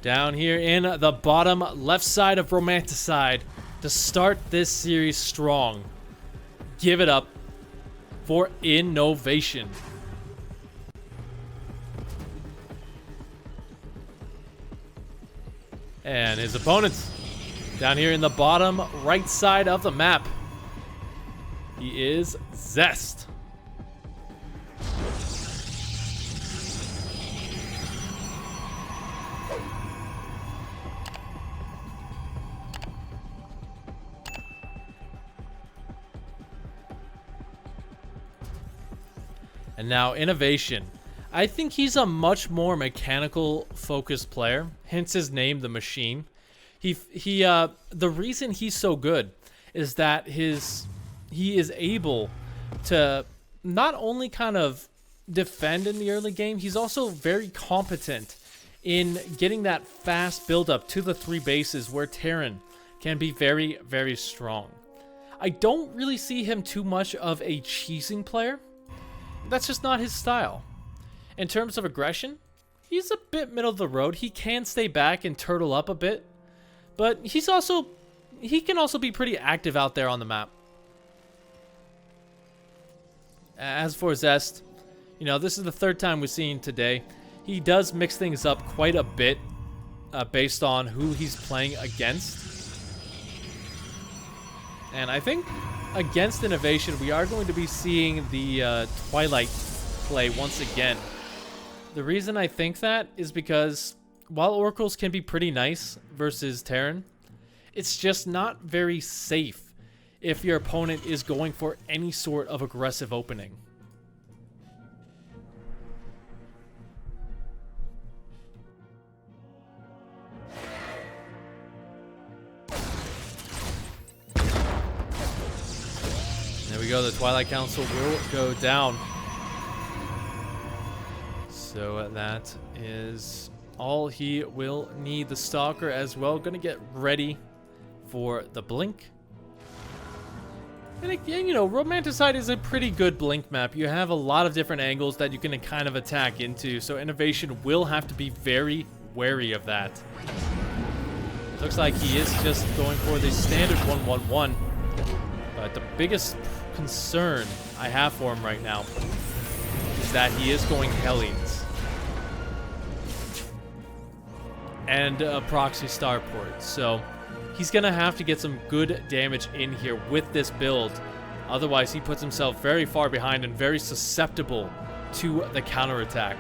Down here in the bottom left side of Romanticide to start this series strong. Give it up for Innovation. And his opponents down here in the bottom right side of the map. He is Zest. And now Innovation. I think he's a much more mechanical focused player, hence his name, the Machine. The reason he's so good is that he is able to not only kind of defend in the early game, he's also very competent in getting that fast build up to the 3 bases where Terran can be very, very strong. I don't really see him too much of a cheesing player. That's just not his style. In terms of aggression, he's a bit middle of the road. He can stay back and turtle up a bit, but he can also be pretty active out there on the map. As for Zest, you know, this is the 3rd time we've seen today. He does mix things up quite a bit based on who he's playing against. And I think against Innovation, we are going to be seeing the Twilight play once again. The reason I think that is because while Oracles can be pretty nice versus Terran, it's just not very safe if your opponent is going for any sort of aggressive opening. There we go, the Twilight Council will go down. So that is all he will need. The Stalker as well, gonna get ready for the Blink. And again, you know, Romanticide is a pretty good Blink map. You have a lot of different angles that you can kind of attack into, so Innovation will have to be very wary of that. Looks like he is just going for the standard 1-1-1. But the biggest concern I have for him right now is that he is going Hellions and a proxy starport, so he's gonna have to get some good damage in here with this build. Otherwise, he puts himself very far behind and very susceptible to the counterattack.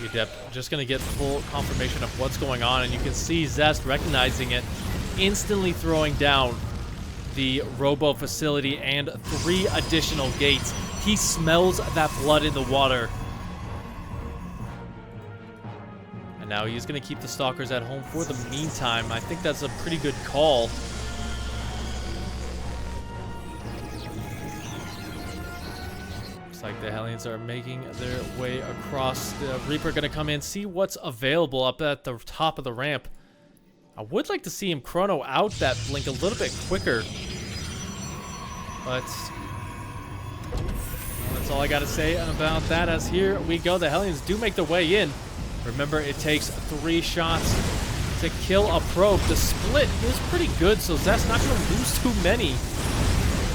Adept just gonna get full confirmation of what's going on, and you can see Zest recognizing it, instantly throwing down the Robo facility and 3 additional gates. He smells that blood in the water. And now he's going to keep the Stalkers at home for the meantime. I think that's a pretty good call. Looks like the Hellions are making their way across. The Reaper going to come in, see what's available up at the top of the ramp. I would like to see him chrono out that Blink a little bit quicker. But that's all I got to say about that, as here we go. The Hellions do make their way in. Remember, it takes 3 shots to kill a probe. The split is pretty good, so Zest not going to lose too many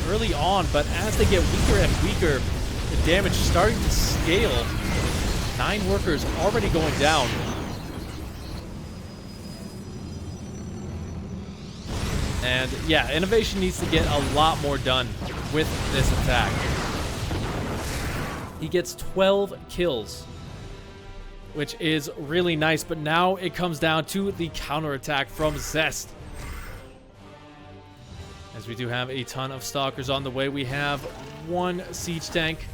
early on. But as they get weaker and weaker, the damage starting to scale. 9 workers already going down. And yeah, Innovation needs to get a lot more done with this attack. He gets 12 kills, which is really nice, but now it comes down to the counterattack from Zest. As we do have a ton of Stalkers on the way. We have 1 siege tank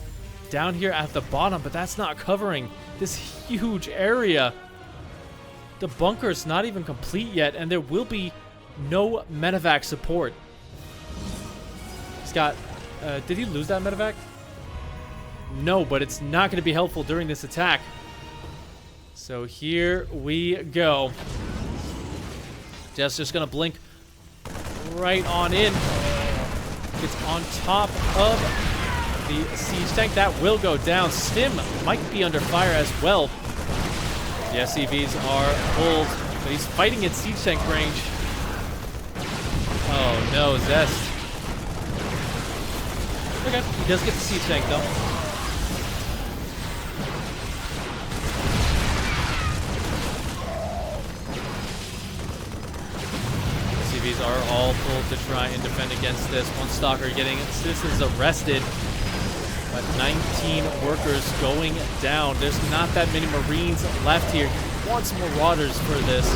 down here at the bottom, but that's not covering this huge area. The bunker's not even complete yet, and there will be no medevac support. He's got... did he lose that medevac? No, but it's not going to be helpful during this attack. So here we go. Just going to blink right on in. Gets on top of the siege tank. That will go down. Stim might be under fire as well. The SCVs are pulled, but he's fighting at siege tank range. Oh no, Zest. Okay, he does get the siege tank though. SCVs are all pulled to try and defend against this. One stalker getting citizens arrested. But 19 workers going down. There's not that many Marines left here. He wants Marauders for this.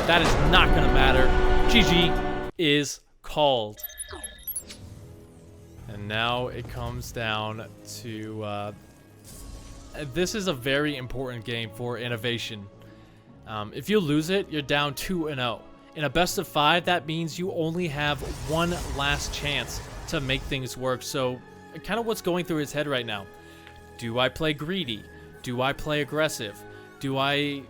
That is not going to matter. GG is called. And now it comes down to... this is a very important game for Innovation. If you lose it, you're down 2-0. In a best of 5, that means you only have one last chance to make things work. So... kind of what's going through his head right now. Do I play greedy? Do I play aggressive? Do I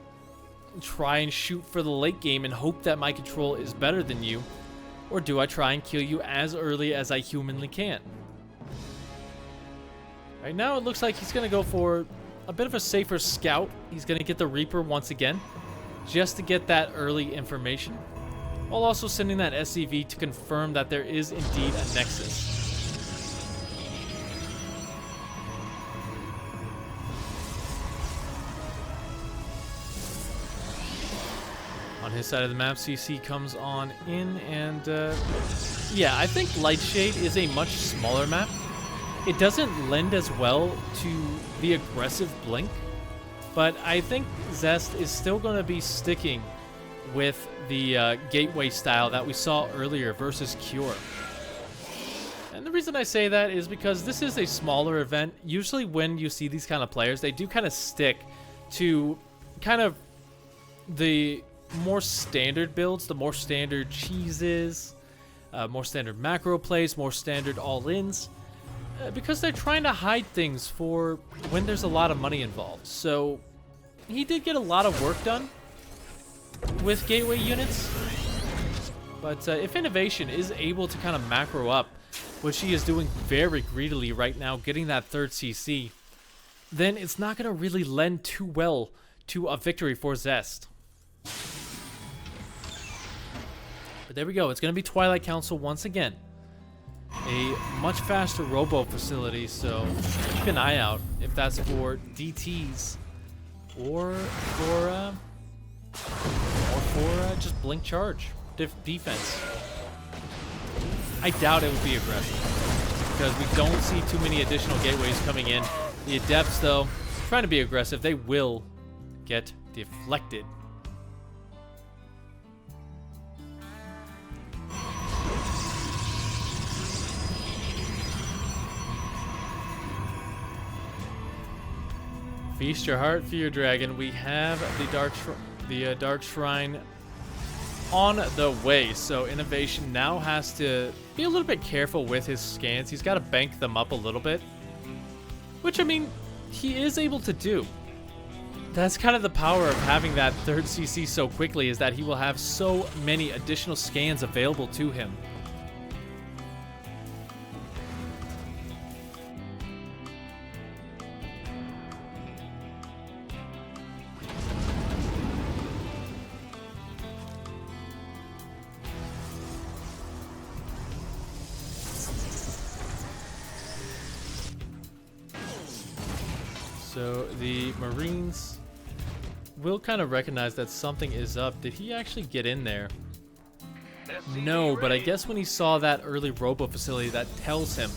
try and shoot for the late game and hope that my control is better than you? Or do I try and kill you as early as I humanly can? Right now it looks like he's going to go for a bit of a safer scout. He's going to get the Reaper once again, just to get that early information, while also sending that SCV to confirm that there is indeed a Nexus. On his side of the map, CC comes on in, and yeah, I think Lightshade is a much smaller map. It doesn't lend as well to the aggressive blink, but I think Zest is still going to be sticking with the gateway style that we saw earlier versus Cure. And the reason I say that is because this is a smaller event. Usually when you see these kind of players, they do kind of stick to kind of the more standard builds, the more standard cheeses, more standard macro plays, more standard all-ins, because they're trying to hide things for when there's a lot of money involved. So he did get a lot of work done with gateway units, but if Innovation is able to kind of macro up, which he is doing very greedily right now, getting that third CC, then it's not going to really lend too well to a victory for Zest. But there we go. It's going to be Twilight Council once again. A much faster robo facility, so keep an eye out if that's for DTs or for just blink charge defense. I doubt it would be aggressive because we don't see too many additional gateways coming in. The Adepts, though, trying to be aggressive, they will get deflected. Feast your heart for your dragon. We have the Dark Shrine on the way. So Innovation now has to be a little bit careful with his scans. He's got to bank them up a little bit, which, I mean, he is able to do. That's kind of the power of having that third CC so quickly, is that he will have so many additional scans available to him. So the Marines will kind of recognize that something is up. Did he actually get in there? No, but I guess when he saw that early robo facility, that tells him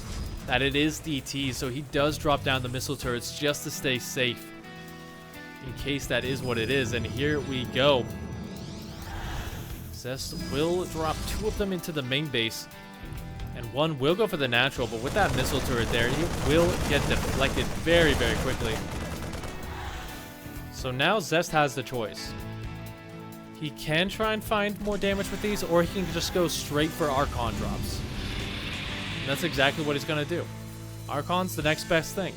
that it is DT, so he does drop down the missile turrets just to stay safe, in case that is what it is. And here we go. Zest will drop 2 of them into the main base, and 1 will go for the natural, but with that missile turret there, it will get deflected very, very quickly. So now Zest has the choice. He can try and find more damage with these, or he can just go straight for Archon drops. And that's exactly what he's going to do. Archon's the next best thing.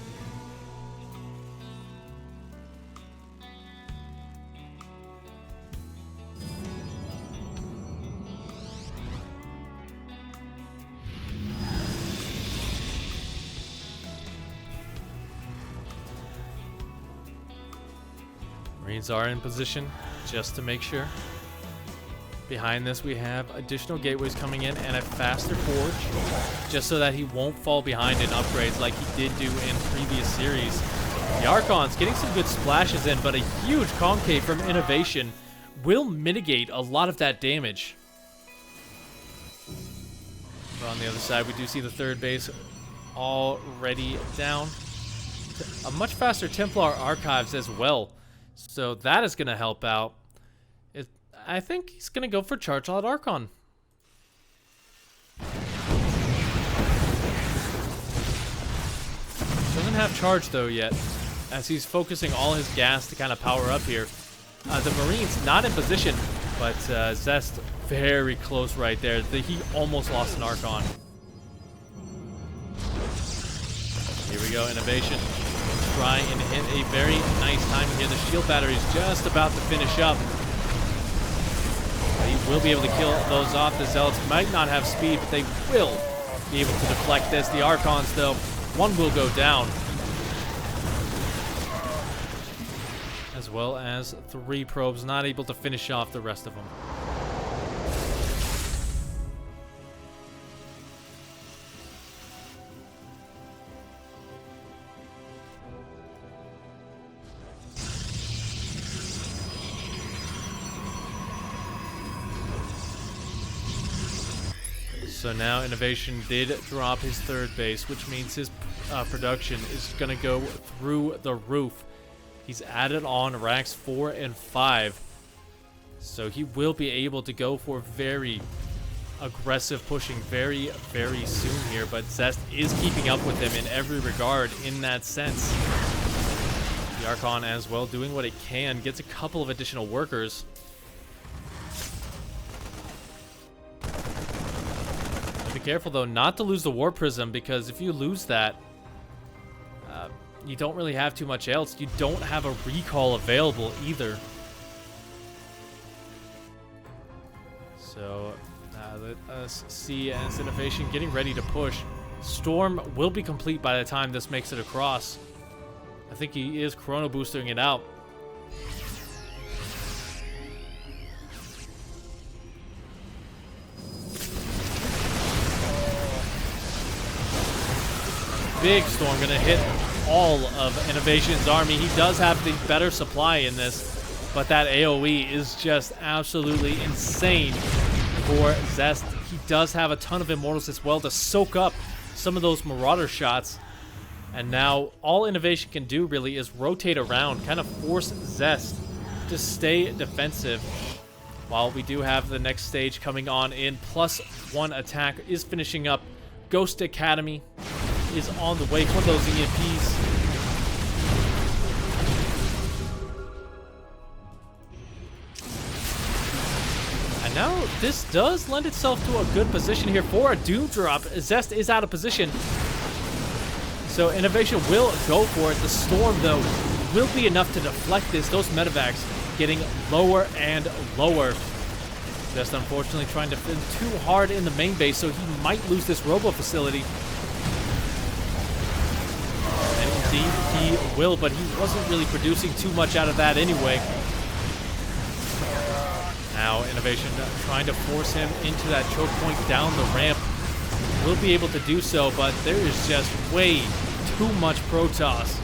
Marines are in position just to make sure. Behind this, we have additional gateways coming in and a faster forge, just so that he won't fall behind in upgrades like he did do in previous series. The Archon's getting some good splashes in, but a huge concave from Innovation will mitigate a lot of that damage. But on the other side, we do see the third base already down. A much faster Templar Archives as well, so that is going to help out. I think he's going to go for Charge Lot Archon. Doesn't have charge though yet, as he's focusing all his gas to kind of power up here. The Marines not in position, but Zest very close right there. He almost lost an Archon. Here we go, Innovation. Try and hit a very nice timing here. The shield battery is just about to finish up. He will be able to kill those off. The Zealots might not have speed, but they will be able to deflect this. The Archons, though, one will go down. As well as 3 probes, not able to finish off the rest of them. So now Innovation did drop his third base, which means his production is going to go through the roof. He's added on racks 4 and 5. So he will be able to go for very aggressive pushing very, very soon here. But Zest is keeping up with him in every regard in that sense. The Archon as well doing what it can. Gets a couple of additional workers. Be careful though not to lose the War Prism, because if you lose that, you don't really have too much else. You don't have a recall available either. So let us see as Innovation getting ready to push. Storm will be complete by the time this makes it across. I think he is chrono boosting it out. Big Storm gonna hit all of Innovation's army. He does have the better supply in this, but that AoE is just absolutely insane for Zest. He does have a ton of Immortals as well to soak up some of those Marauder shots. And now all Innovation can do really is rotate around, kind of force Zest to stay defensive. While we do have the next stage coming on in, +1 attack is finishing up. Ghost Academy is on the way for those EMPs. And now this does lend itself to a good position here for a Doom drop. Zest is out of position, so Innovation will go for it. The Storm, though, will be enough to deflect this. Those medevacs getting lower and lower. Zest, unfortunately, trying to fit too hard in the main base, so he might lose this robo facility. Indeed, he will, but he wasn't really producing too much out of that anyway. Now, Innovation trying to force him into that choke point down the ramp. Will be able to do so, but there is just way too much Protoss,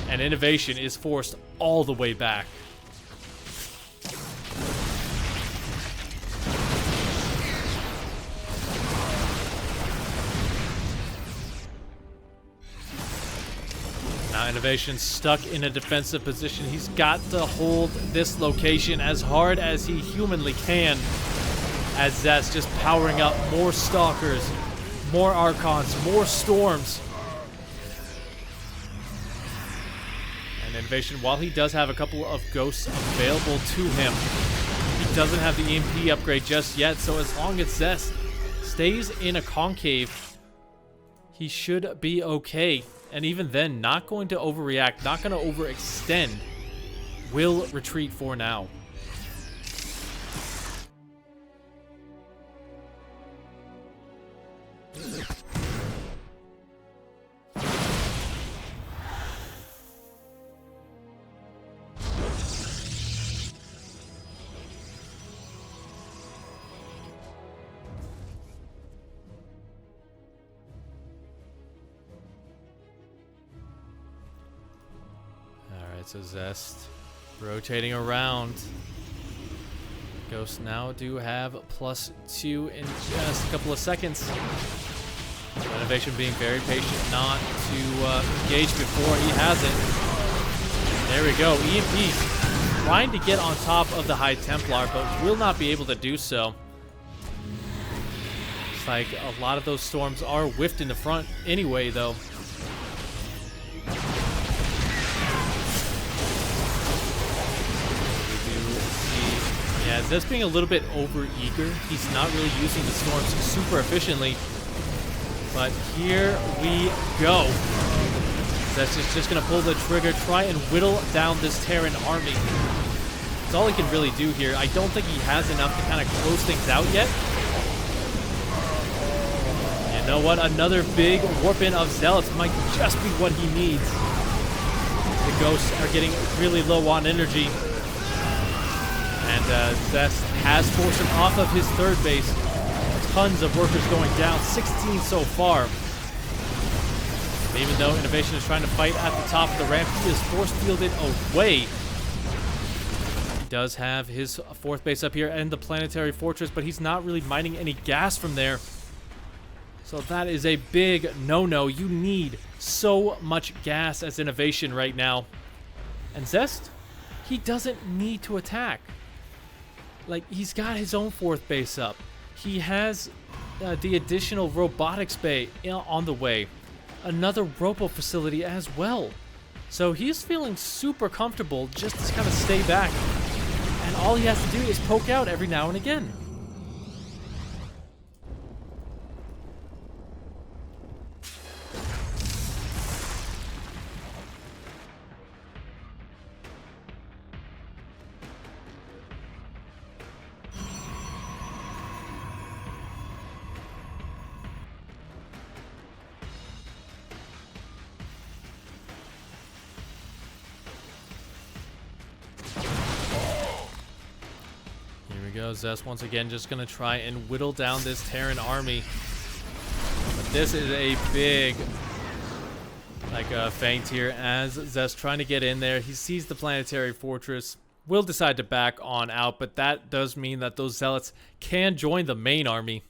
and Innovation is forced all the way back. Now Innovation stuck in a defensive position. He's got to hold this location as hard as he humanly can, as Zest just powering up more Stalkers, more Archons, more Storms. And Innovation, while he does have a couple of Ghosts available to him, he doesn't have the EMP upgrade just yet, so as long as Zest stays in a concave, he should be okay. And even then, not going to overreact, not going to overextend. Will retreat for now. Alright, so Zest rotating around. Ghosts now do have +2 in just a couple of seconds. Innovation being very patient not to engage before he has it. There we go. EMP trying to get on top of the High Templar, but will not be able to do so. It's like a lot of those storms are whiffed in the front anyway, though. Yeah, Zest being a little bit over-eager. He's not really using the storms super efficiently. But here we go. Zest is just going to pull the trigger, try and whittle down this Terran army. That's all he can really do here. I don't think he has enough to kind of close things out yet. You know what? Another big warp-in of Zealots might just be what he needs. The Ghosts are getting really low on energy. And Zest has forced him off of his third base. Tons of workers going down, 16 so far. And even though Innovation is trying to fight at the top of the ramp, he is force fielded away. He does have his fourth base up here and the planetary fortress, but he's not really mining any gas from there. So that is a big no-no. You need so much gas as Innovation right now. And Zest, he doesn't need to attack. Like, he's got his own fourth base up. He has the additional robotics bay on the way. Another robo facility as well. So he's feeling super comfortable just to kind of stay back. And all he has to do is poke out every now and again. Zest once again just going to try and whittle down this Terran army. But this is a big feint here as Zest trying to get in there. He sees the planetary fortress, will decide to back on out, but that does mean that those Zealots can join the main army.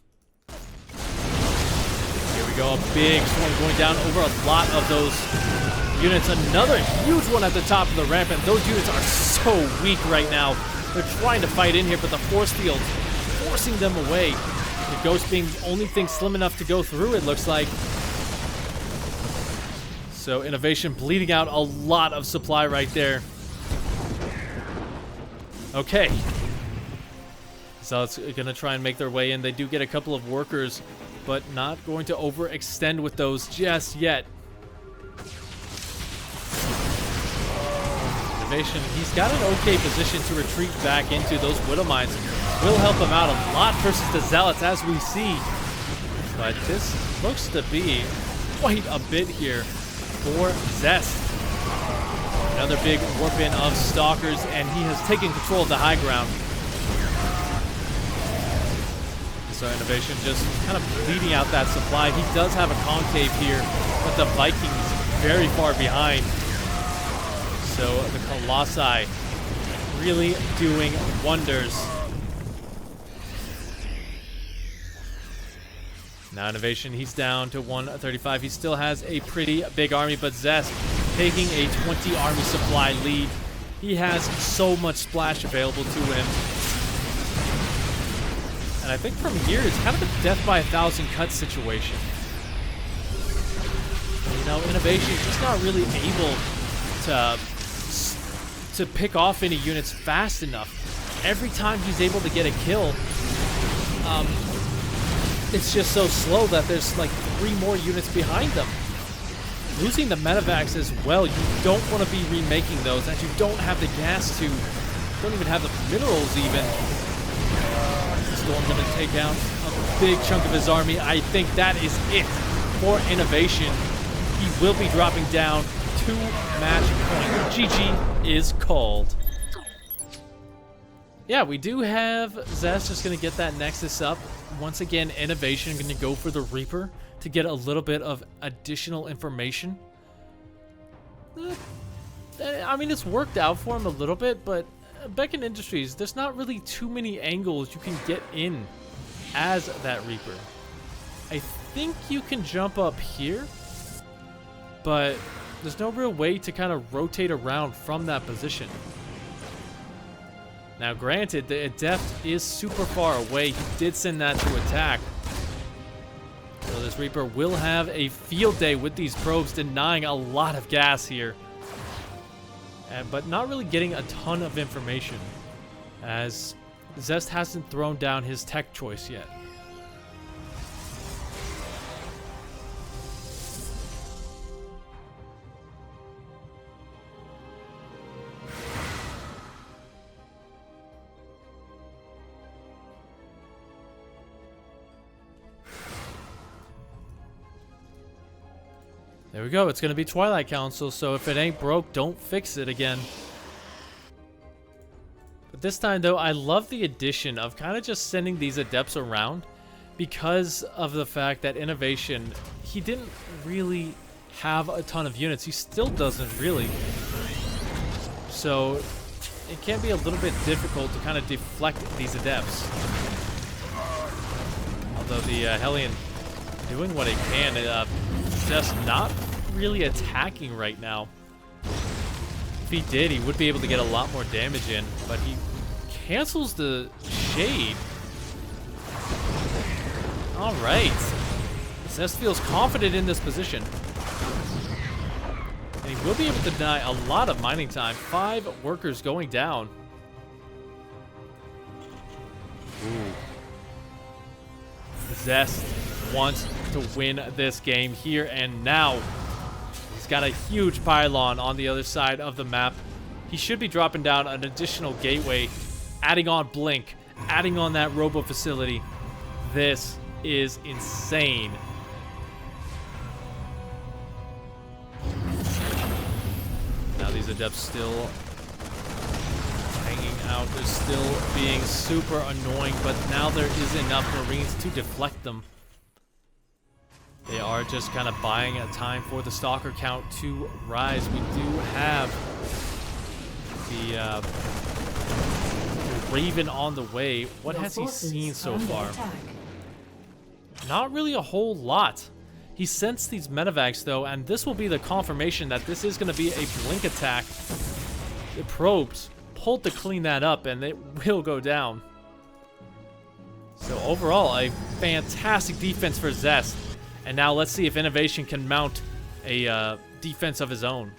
Here we go, a big swarm going down over a lot of those units. Another huge one at the top of the ramp, and those units are so weak right now. They're trying to fight in here, but the force field forcing them away. The Ghost being the only thing slim enough to go through, it looks like. So Innovation bleeding out a lot of supply right there. Okay. So it's going to try and make their way in. They do get a couple of workers, but not going to overextend with those just yet. He's got an okay position to retreat back into those Widow Mines. Will help him out a lot versus the Zealots, as we see. But this looks to be quite a bit here for Zest. Another big warp-in of Stalkers, and he has taken control of the high ground. So Innovation just kind of bleeding out that supply. He does have a concave here, but the Vikings very far behind. So the Colossi really doing wonders. Now Innovation, he's down to 135. He still has a pretty big army, but Zest taking a 20 army supply lead. He has so much splash available to him. And I think from here, it's kind of a death by 1,000 cuts situation. You know, Innovation, he's not really able to pick off any units fast enough. Every time he's able to get a kill, it's just so slow that there's like 3 more units behind them. Losing the medevacs as well, you don't want to be remaking those, and you don't have the gas to, don't even have the minerals even. Storm's going to take out a big chunk of his army. I think that is it for Innovation. He will be dropping down to match point. GG is called. Yeah, we do have Zest just going to get that Nexus up. Once again, Innovation going to go for the Reaper to get a little bit of additional information. I mean, it's worked out for him a little bit, but Beacon Industries, there's not really too many angles you can get in as that Reaper. I think you can jump up here, but there's no real way to kind of rotate around from that position. Now, granted, the Adept is super far away. He did send that to attack. So this Reaper will have a field day with these probes, denying a lot of gas here. But not really getting a ton of information, as Zest hasn't thrown down his tech choice yet. There we go. It's going to be Twilight Council, so if it ain't broke, don't fix it again. But this time, though, I love the addition of kind of just sending these Adepts around because of the fact that Innovation, he didn't really have a ton of units. He still doesn't really. So it can be a little bit difficult to kind of deflect these Adepts. Although the Hellion doing what it can, just not really attacking right now. If he did, he would be able to get a lot more damage in, but he cancels the Shade. All right. Zest feels confident in this position. And he will be able to deny a lot of mining time. 5 workers going down. Ooh. Zest wants to win this game here and now. He's got a huge pylon on the other side of the map. He should be dropping down an additional gateway, adding on Blink, adding on that robo facility. This is insane. Now these Adepts still hanging out. They're still being super annoying, but now there is enough Marines to deflect them. They are just kind of buying a time for the Stalker count to rise. We do have the Raven on the way. What has he seen so far? Not really a whole lot. He sensed these medevacs though, and this will be the confirmation that this is going to be a blink attack. The probes pulled to clean that up, and it will go down. So overall, a fantastic defense for Zest. And now let's see if Innovation can mount a defense of his own.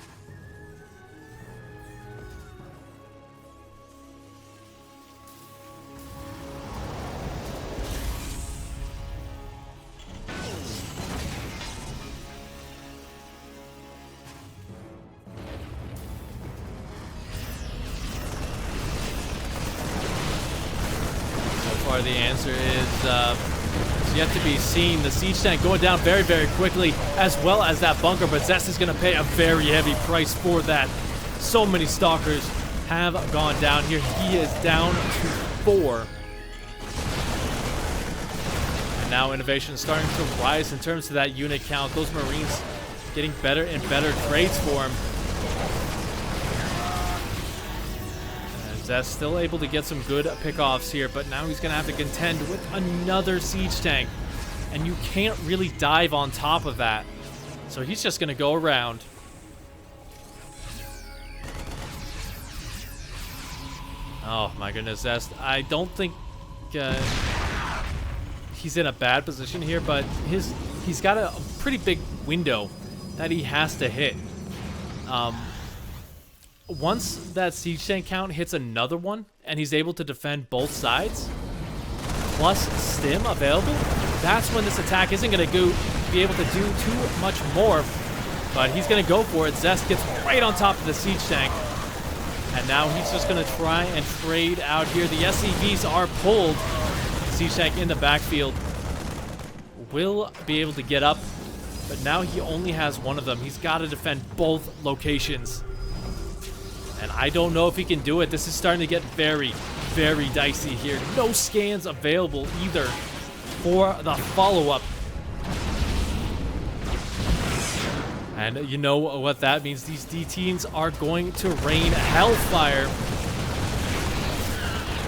So far the answer is yet to be seen. The siege tank going down very, very quickly, as well as that bunker, but Zest is going to pay a very heavy price for that. So many Stalkers have gone down here. He is down to 4. And now Innovation is starting to rise in terms of that unit count. Those Marines getting better and better trades for him. Zest still able to get some good pickoffs here, but now he's going to have to contend with another siege tank. And you can't really dive on top of that. So he's just going to go around. Oh my goodness, Zest. I don't think he's in a bad position here, but he's got a pretty big window that he has to hit. Once that siege tank count hits another one, and he's able to defend both sides, plus stim available, that's when this attack isn't going to be able to do too much more. But he's going to go for it. Zest gets right on top of the siege tank. And now he's just going to try and trade out here. The SCVs are pulled. Siege tank in the backfield will be able to get up, but now he only has one of them. He's got to defend both locations. And I don't know if he can do it. This is starting to get very, very dicey here. No scans available either for the follow-up. And you know what that means. These D-teams are going to rain hellfire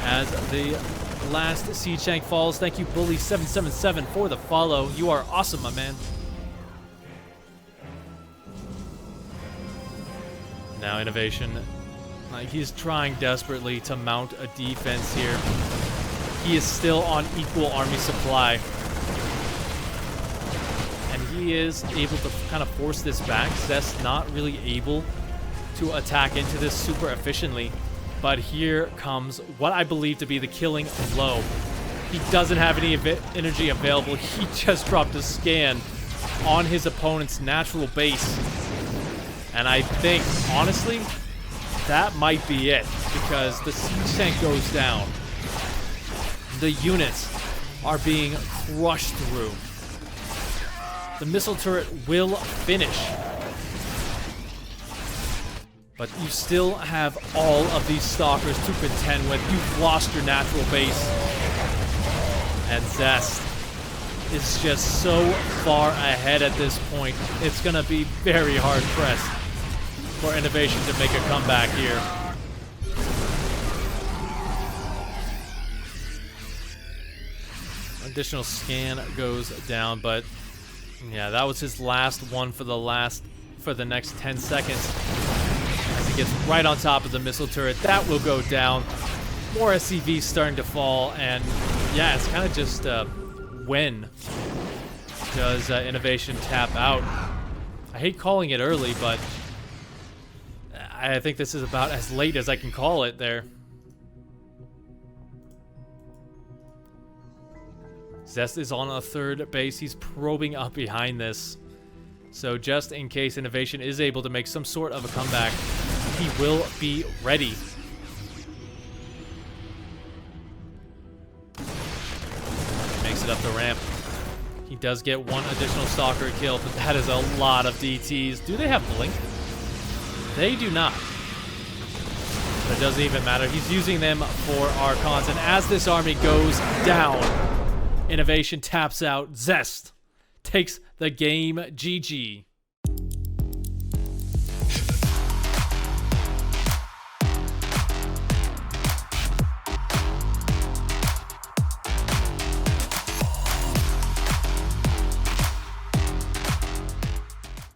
as the last siege tank falls. Thank you, Bully777, for the follow. You are awesome, my man. Now Innovation. He's trying desperately to mount a defense here. He is still on equal army supply. And he is able to kind of force this back. Zest not really able to attack into this super efficiently. But here comes what I believe to be the killing blow. He doesn't have any energy available. He just dropped a scan on his opponent's natural base. And I think, honestly, that might be it, because the siege tank goes down. The units are being crushed through. The missile turret will finish. But you still have all of these stalkers to contend with. You've lost your natural base. And Zest is just so far ahead at this point. It's going to be very hard pressed for Innovation to make a comeback here. Additional scan goes down, but yeah, that was his last one for the next 10 seconds. As he gets right on top of the missile turret, that will go down. More SCVs starting to fall, and yeah, it's kind of just when does Innovation tap out? I hate calling it early, but I think this is about as late as I can call it there. Zest is on a third base. He's probing up behind this. So just in case Innovation is able to make some sort of a comeback, he will be ready. Makes it up the ramp. He does get one additional stalker kill, but that is a lot of DTs. Do they have blink? They do not. But it doesn't even matter. He's using them for Archons. And as this army goes down, Innovation taps out. Zest takes the game. GG.